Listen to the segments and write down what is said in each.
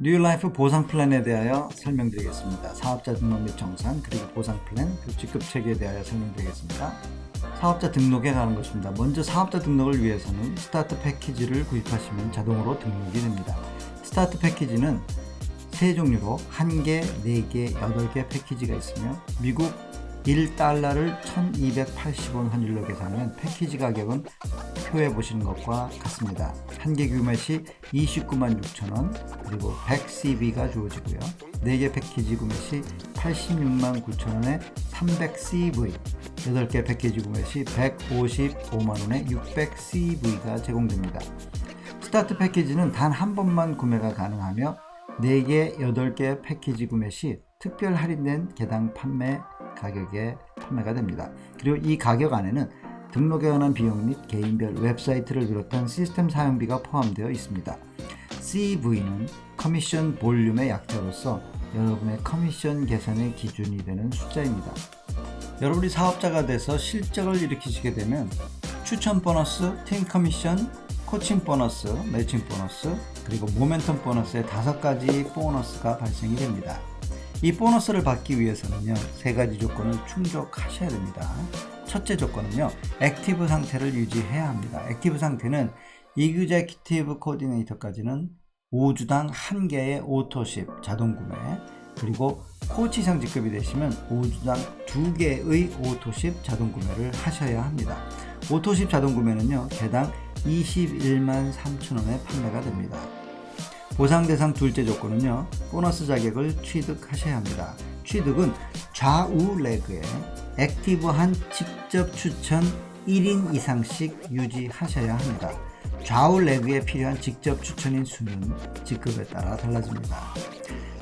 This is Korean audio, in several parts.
뉴라이프 보상 플랜에 대하여 설명드리겠습니다. 사업자 등록 및 정산, 그리고 보상 플랜, 그리고 직급 체계에 대하여 설명드리겠습니다. 사업자 등록에 가는 것입니다. 먼저 사업자 등록을 위해서는 스타트 패키지를 구입하시면 자동으로 등록이 됩니다. 스타트 패키지는 세 종류로 1개, 4개, 8개 패키지가 있으며 미국 1달러를 1280원 환율로 계산하면 패키지 가격은 표에 보시는 것과 같습니다. 1개 구매 시 29만 6천원, 그리고 100CV가 주어지고요. 4개 패키지 구매 시 86만 9천원에 300CV, 8개 패키지 구매 시 155만원에 600CV가 제공됩니다. 스타트 패키지는 단 한 번만 구매가 가능하며 4개, 8개 패키지 구매 시 특별 할인된 개당 판매 가격에 판매가 됩니다. 그리고 이 가격 안에는 등록에 관한 비용 및 개인별 웹사이트를 비롯한 시스템 사용비가 포함되어 있습니다. CV는 커미션 볼륨의 약자로서 여러분의 커미션 계산의 기준이 되는 숫자입니다. 여러분이 사업자가 돼서 실적을 일으키시게 되면 추천 보너스, 팀 커미션, 코칭 보너스, 매칭 보너스, 그리고 모멘텀 보너스의 5가지 보너스가 발생이 됩니다. 이 보너스를 받기 위해서는요, 3가지 조건을 충족하셔야 됩니다. 첫째 조건은요, 액티브 상태를 유지해야 합니다. 액티브 상태는 이그제큐티브 코디네이터까지는 5주당 1개의 오토십 자동 구매, 그리고 코치 이상 직급이 되시면 5주당 2개의 오토십 자동 구매를 하셔야 합니다. 오토십 자동 구매는요, 개당 21만 3천원에 판매가 됩니다. 보상 대상 둘째 조건은요, 보너스 자격을 취득하셔야 합니다. 취득은 좌우 레그에 액티브한 직접 추천 1인 이상씩 유지하셔야 합니다. 좌우 레그에 필요한 직접 추천인 수는 직급에 따라 달라집니다.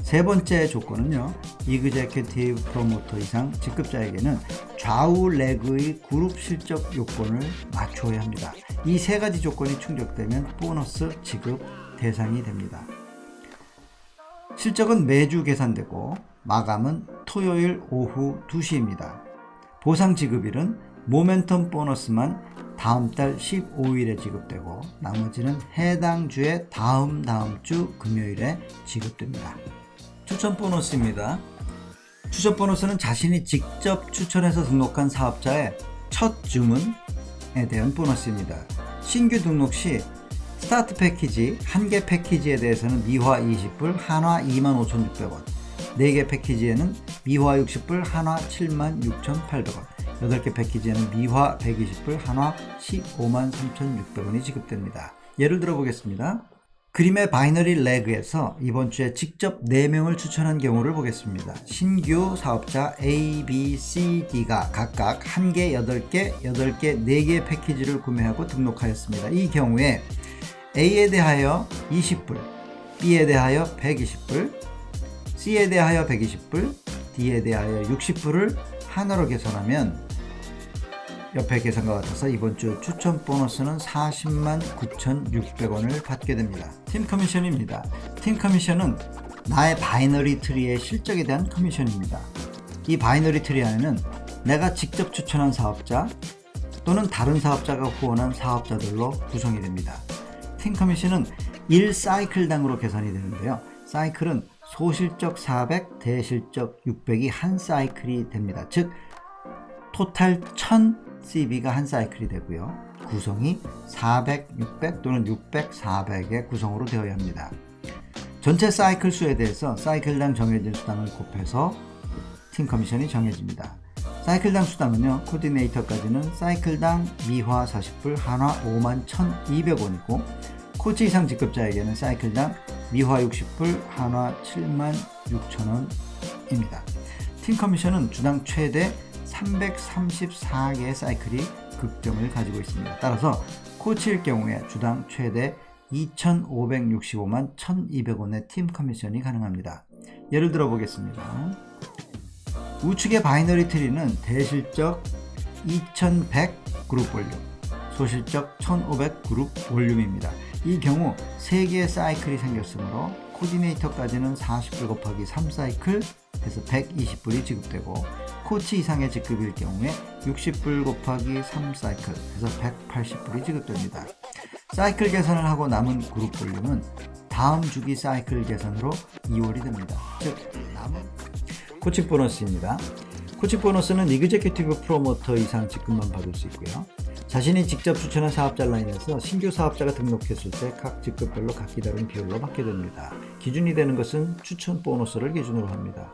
세 번째 조건은요, 이그제큐티브 프로모터 이상 직급자에게는 좌우 레그의 그룹 실적 요건을 맞춰야 합니다. 이 3가지 조건이 충족되면 보너스 지급 대상이 됩니다. 실적은 매주 계산되고 마감은 토요일 오후 2시입니다. 보상 지급일은 모멘텀 보너스만 다음 달 15일에 지급되고 나머지는 해당 주의 다음 주 금요일에 지급됩니다. 추천 보너스입니다. 추천 보너스는 자신이 직접 추천해서 등록한 사업자의 첫 주문에 대한 보너스입니다. 신규 등록 시 스타트 패키지 1개 패키지에 대해서는 미화 20불, 한화 25,600원, 4개 패키지에는 미화 60불, 한화 76,800원, 8개 패키지에는 미화 120불, 한화 153,600원이 지급됩니다. 예를 들어 보겠습니다. 그림의 바이너리 레그에서 이번 주에 직접 4명을 추천한 경우를 보겠습니다. 신규 사업자 A, B, C, D가 각각 1개, 8개, 4개 패키지를 구매하고 등록하였습니다. 이 경우에 A에 대하여 20불, B에 대하여 120불, C에 대하여 120불, D에 대하여 60불을 하나로 계산하면 옆에 계산과 같아서 이번 주 추천 보너스는 400만 9,600원을 받게 됩니다. 팀 커미션입니다. 팀 커미션은 나의 바이너리 트리의 실적에 대한 커미션입니다. 이 바이너리 트리 안에는 내가 직접 추천한 사업자 또는 다른 사업자가 후원한 사업자들로 구성이 됩니다. 팀 커미션은 1사이클당으로 계산이 되는데요. 사이클은 소실적 400, 대실적 600이 한 사이클이 됩니다. 즉 토탈 1000CV가 한 사이클이 되고요. 구성이 400, 600 또는 600, 400의 구성으로 되어야 합니다. 전체 사이클 수에 대해서 사이클당 정해진 수당을 곱해서 팀 커미션이 정해집니다. 사이클당 수당은요, 코디네이터까지는 사이클당 미화 40불, 한화 51,200원이고 코치 이상 직급자에게는 사이클당 미화 60불, 한화 76,000원입니다. 팀 커미션은 주당 최대 334개의 사이클이 급점을 가지고 있습니다. 따라서 코치일 경우에 주당 최대 2,565만 1,200원의 팀 커미션이 가능합니다. 예를 들어 보겠습니다. 우측의 바이너리 트리는 대실적 2100 그룹 볼륨, 소실적 1500 그룹 볼륨입니다. 이 경우 3개의 사이클이 생겼으므로 코디네이터까지는 40불 곱하기 3사이클 해서 120불이 지급되고 코치 이상의 직급일 경우에 60불 곱하기 3사이클 해서 180불이 지급됩니다. 사이클 계산을 하고 남은 그룹 볼륨은 다음 주기 사이클 계산으로 2월이 됩니다. 즉 남은 코칭 보너스입니다. 코칭 보너스는 이그제큐티브 프로모터 이상 직급만 받을 수 있고요. 자신이 직접 추천한 사업자 라인에서 신규 사업자가 등록했을 때 각 직급별로 각기 다른 비율로 받게 됩니다. 기준이 되는 것은 추천 보너스를 기준으로 합니다.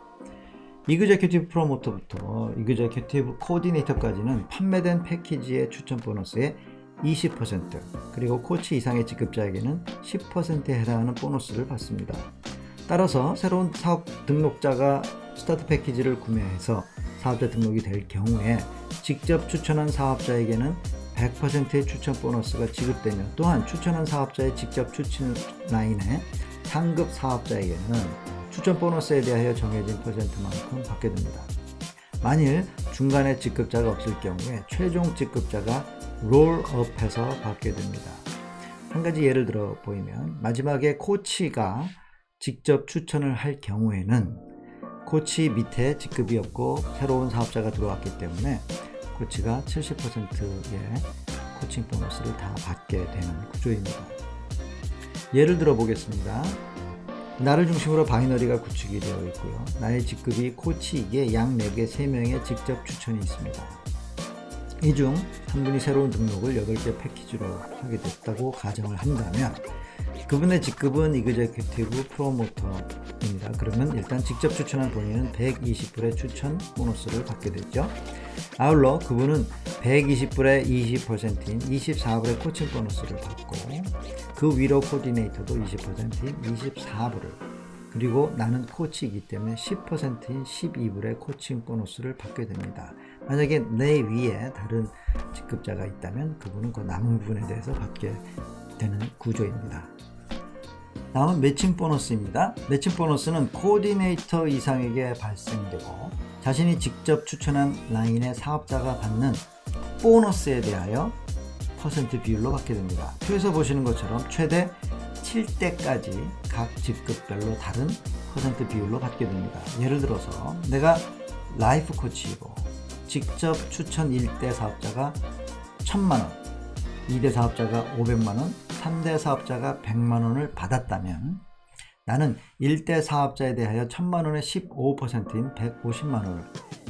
이그제큐티브 프로모터부터 이그제큐티브 코디네이터까지는 판매된 패키지의 추천 보너스의 20% 그리고 코치 이상의 직급자에게는 10%에 해당하는 보너스를 받습니다. 따라서 새로운 사업 등록자가 스타트 패키지를 구매해서 사업자 등록이 될 경우에 직접 추천한 사업자에게는 100%의 추천 보너스가 지급되며 또한 추천한 사업자의 직접 추천 라인의 상급 사업자에게는 추천 보너스에 대하여 정해진 퍼센트만큼 받게 됩니다. 만일 중간에 직급자가 없을 경우에 최종 직급자가 롤업해서 받게 됩니다. 한 가지 예를 들어 보이면 마지막에 코치가 직접 추천을 할 경우에는 코치 밑에 직급이 없고 새로운 사업자가 들어왔기 때문에 코치가 70%의 코칭 보너스를 다 받게 되는 구조입니다. 예를 들어 보겠습니다. 나를 중심으로 바이너리가 구축이 되어 있고요. 나의 직급이 코치이기에 약 4개 3명의 직접 추천이 있습니다. 이 중 3분이 새로운 등록을 8개 패키지로 하게 됐다고 가정을 한다면 그분의 직급은 이그제큐티브 프로모터입니다. 그러면 일단 직접 추천한 본인은 120불의 추천 보너스를 받게 됐죠. 아울러 그분은 120불의 20%인 24불의 코칭 보너스를 받고 그 위로 코디네이터도 20%인 24불을 그리고 나는 코치이기 때문에 10%인 12불의 코칭 보너스를 받게 됩니다. 만약에 내 위에 다른 직급자가 있다면 그분은 그 남은 부분에 대해서 받게 되는 구조입니다. 다음은 매칭 보너스입니다. 매칭 보너스는 코디네이터 이상에게 발생되고 자신이 직접 추천한 라인의 사업자가 받는 보너스에 대하여 퍼센트 비율로 받게 됩니다. 표에서 보시는 것처럼 최대 7대까지 각 직급별로 다른 퍼센트 비율로 받게 됩니다. 예를 들어서 내가 라이프 코치이고 직접 추천 1대 사업자가 1000만원, 2대 사업자가 500만원, 3대 사업자가 100만원을 받았다면 나는 1대 사업자에 대하여 1000만원의 15%인 150만원을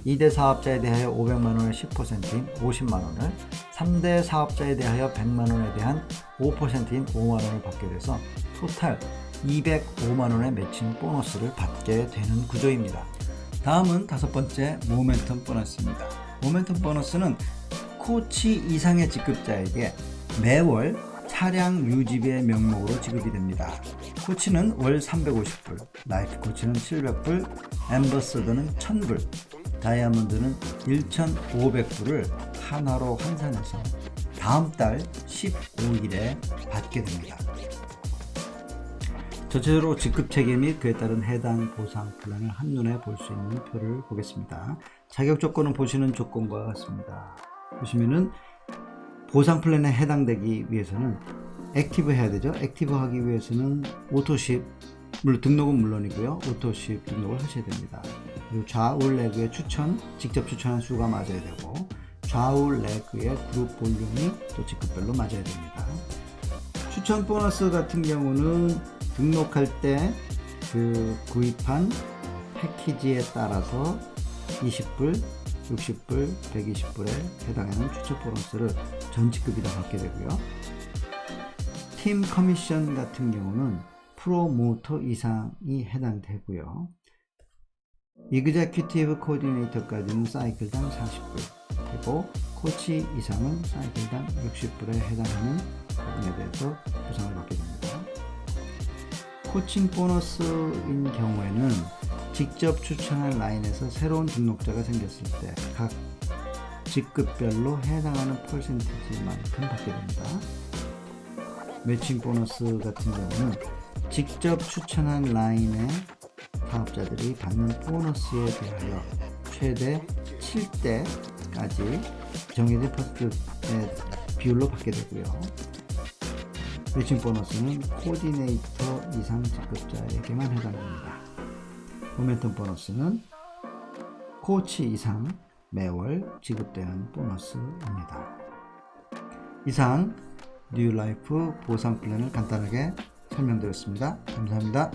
2대 사업자에 대하여 500만원의 10%인 50만원을 3대 사업자에 대하여 100만원에 대한 5%인 5만원을 받게 돼서 토탈 205만원의 매칭 보너스를 받게 되는 구조입니다. 다음은 5번째 모멘텀 보너스입니다. 모멘텀 보너스는 코치 이상의 직급자에게 매월 차량 유지비의 명목으로 지급이 됩니다. 코치는 월 350불, 라이프 코치는 700불, 앰버서더는 1000불, 다이아몬드는 1500불을 하나로 환산해서 다음 달 15일에 받게 됩니다. 전체적으로 직급 체계 및 그에 따른 해당 보상 플랜을 한눈에 볼 수 있는 표를 보겠습니다. 자격 조건은 보시는 조건과 같습니다. 보시면은 보상 플랜에 해당되기 위해서는 액티브 해야 되죠. 액티브 하기 위해서는 오토십 등록은 물론이고요. 오토십 등록을 하셔야 됩니다. 그리고 좌울 레그의 직접 추천한 수가 맞아야 되고 좌울 레그의 그룹 볼륨이 또 직급별로 맞아야 됩니다. 추천 보너스 같은 경우는 등록할 때 그 구입한 패키지에 따라서 20불, 60불, 120불에 해당하는 추천 보너스를 전 직급이 다 받게 되고요. 팀 커미션 같은 경우는 프로모터 이상이 해당되고요. 이그제큐티브 코디네이터까지는 사이클당 40불 그리고 코치 이상은 사이클당 60불에 해당하는 부분에 대해서 보상을 받게 됩니다. 코칭 보너스인 경우에는 직접 추천한 라인에서 새로운 등록자가 생겼을 때 각 직급별로 해당하는 퍼센티지만큼 받게 됩니다. 매칭 보너스 같은 경우는 직접 추천한 라인의 사업자들이 받는 보너스에 대하여 최대 7대까지 정해진 퍼센트의 비율로 받게 되고요. 매칭 보너스는 코디네이터 이상 직급자에게만 해당됩니다. 모멘텀 보너스는 코치 이상 매월 지급되는 보너스입니다. 이상 뉴라이프 보상 플랜을 간단하게 설명드렸습니다. 감사합니다.